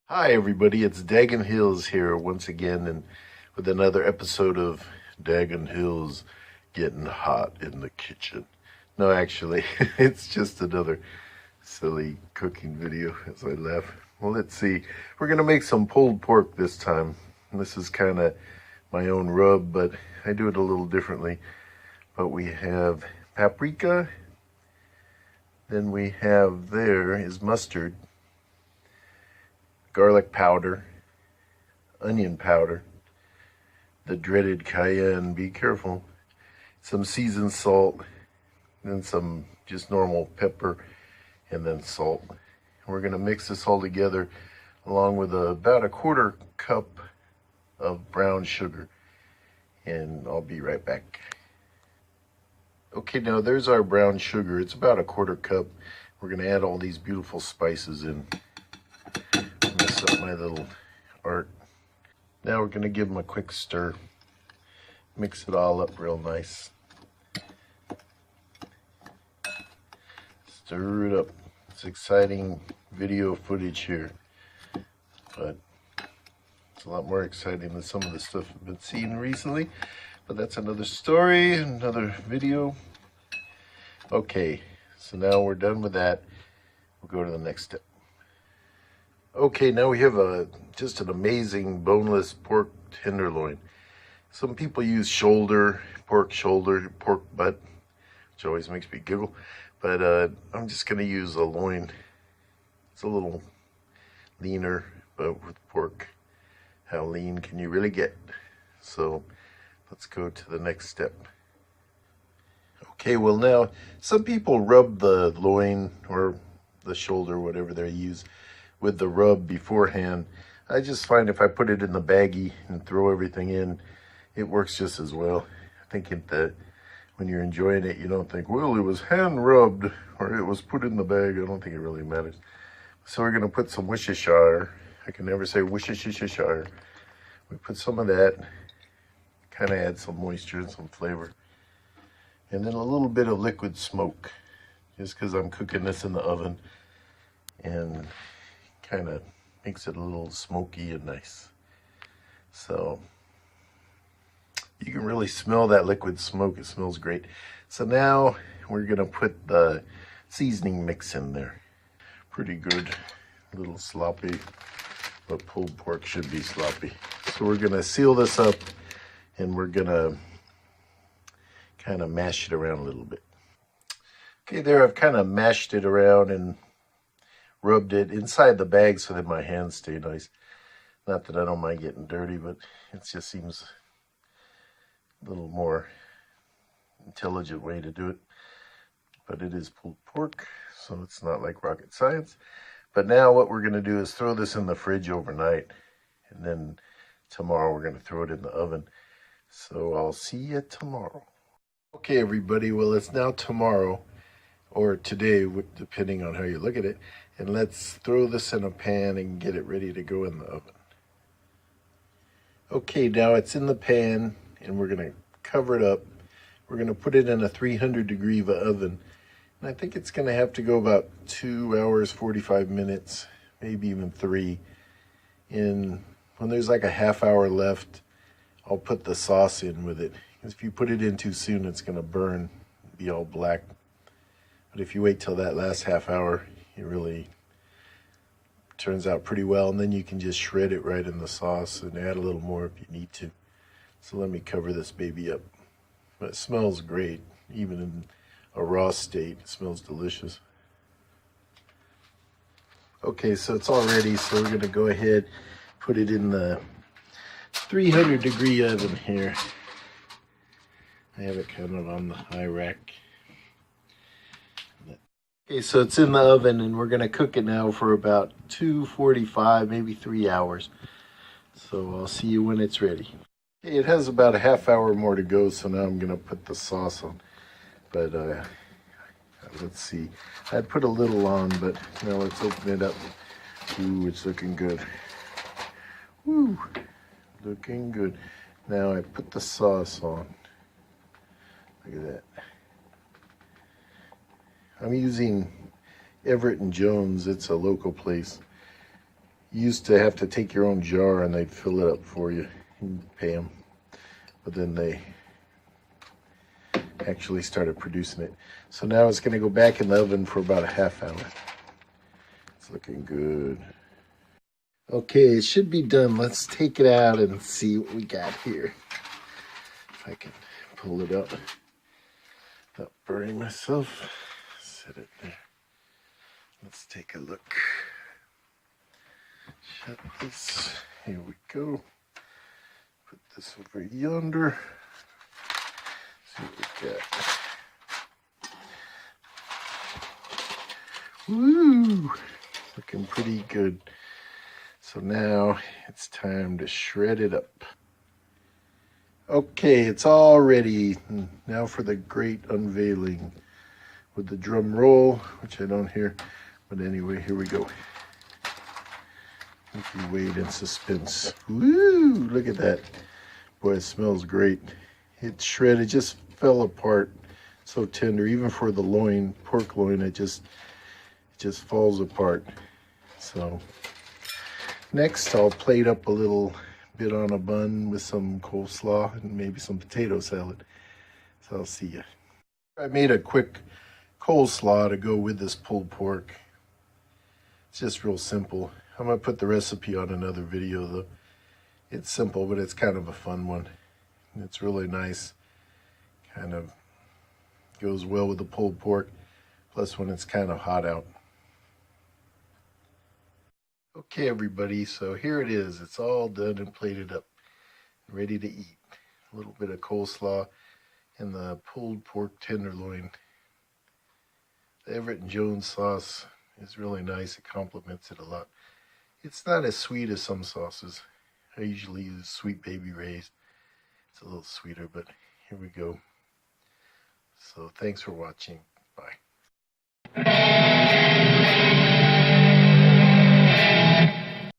Hi everybody, it's Dagon Hills here once again and with another episode of Dagon Hills Getting Hot in the Kitchen. No, actually, it's just another silly cooking video as I laugh. Well, let's see. We're going to make some pulled pork this time. This is kind of my own rub, but I do it a little differently. But we have paprika, then we have there is mustard, garlic powder, onion powder, the dreaded cayenne, be careful, some seasoned salt, then some just normal pepper, and then salt. And we're going to mix this all together along with about a quarter cup of brown sugar. And I'll be right back. Okay, now there's our brown sugar. It's about a quarter cup. We're going to add all these beautiful spices in. Mess up my little art. Now we're going to give them a quick stir. Mix it all up real nice. Stir it up. It's exciting video footage here, but it's a lot more exciting than some of the stuff I've been seeing recently. But that's another story, another video. Okay, so now we're done with that. We'll go to the next step. Okay, now we have just an amazing boneless pork tenderloin. Some people use pork butt, which always makes me giggle. But I'm just going to use a loin. It's a little leaner, but with pork, how lean can you really get? So let's go to the next step. Okay, well now, some people rub the loin or the shoulder, whatever they use, with the rub beforehand. I just find if I put it in the baggie and throw everything in, it works just as well. I think that when you're enjoying it, you don't think, well, it was hand rubbed or it was put in the bag. I don't think it really matters. So we're going to put some Worcestershire. I can never say Worcestershire. We put some of that, kind of add some moisture and some flavor. And then a little bit of liquid smoke, just because I'm cooking this in the oven. And kind of makes it a little smoky and nice. So you can really smell that liquid smoke. It smells great. So now we're going to put the seasoning mix in there. Pretty good. A little sloppy, but pulled pork should be sloppy. So we're going to seal this up and we're going to kind of mash it around a little bit. Okay, there I've kind of mashed it around and rubbed it inside the bag so that my hands stay nice. Not that I don't mind getting dirty, but it just seems a little more intelligent way to do it. But it is pulled pork, so it's not like rocket science. But now what we're going to do is throw this in the fridge overnight, and then tomorrow we're going to throw it in the oven. So I'll see you tomorrow. Okay, everybody, well, it's now tomorrow, or today, depending on how you look at it. And let's throw this in a pan and get it ready to go in the oven. Okay, now it's in the pan, and we're going to cover it up. We're going to put it in a 300-degree oven. And I think it's going to have to go about 2 hours, 45 minutes, maybe even 3. And when there's like a half hour left, I'll put the sauce in with it. Because if you put it in too soon, it's going to burn, be all black. But if you wait till that last half hour, it really turns out pretty well. And then you can just shred it right in the sauce and add a little more if you need to. So let me cover this baby up. But it smells great. Even in a raw state, it smells delicious. Okay, so it's all ready. So we're going to go ahead, put it in the 300-degree oven here. I have it kind of on the high rack. Okay, so it's in the oven and we're going to cook it now for about 2:45, maybe 3 hours. So I'll see you when it's ready. Okay, it has about a half hour more to go, so now I'm going to put the sauce on. But let's see. I'd put a little on, but now let's open it up. Ooh, it's looking good. Woo, looking good. Now I put the sauce on. Look at that. I'm using Everett and Jones. It's a local place. You used to have to take your own jar and they'd fill it up for you and pay them. But then they actually started producing it. So now it's going to go back in the oven for about a half hour. It's looking good. Okay, it should be done. Let's take it out and see what we got here. If I can pull it up. Not burning myself. Set it there. Let's take a look. Shut this. Here we go. Put this over yonder. See what we got. Woo! Looking pretty good. So now it's time to shred it up. Okay, it's all ready. Now for the great unveiling with the drum roll, which I don't hear. But anyway, here we go. If you wait in suspense. Woo! Look at that. Boy, it smells great. It's shredded, just fell apart. So tender, even for the loin, pork loin, it just falls apart. So next, I'll plate up a little bit on a bun with some coleslaw and maybe some potato salad. So I'll see you. I made a quick coleslaw to go with this pulled pork. It's just real simple. I'm going to put the recipe on another video though. It's simple, but it's kind of a fun one. It's really nice. Kind of goes well with the pulled pork, plus when it's kind of hot out. Okay, everybody, so here it is. It's all done and plated up, ready to eat. A little bit of coleslaw and the pulled pork tenderloin. The Everett and Jones sauce is really nice. It complements it a lot. It's not as sweet as some sauces. I usually use Sweet Baby Ray's. It's a little sweeter, but here we go. So thanks for watching. Bye.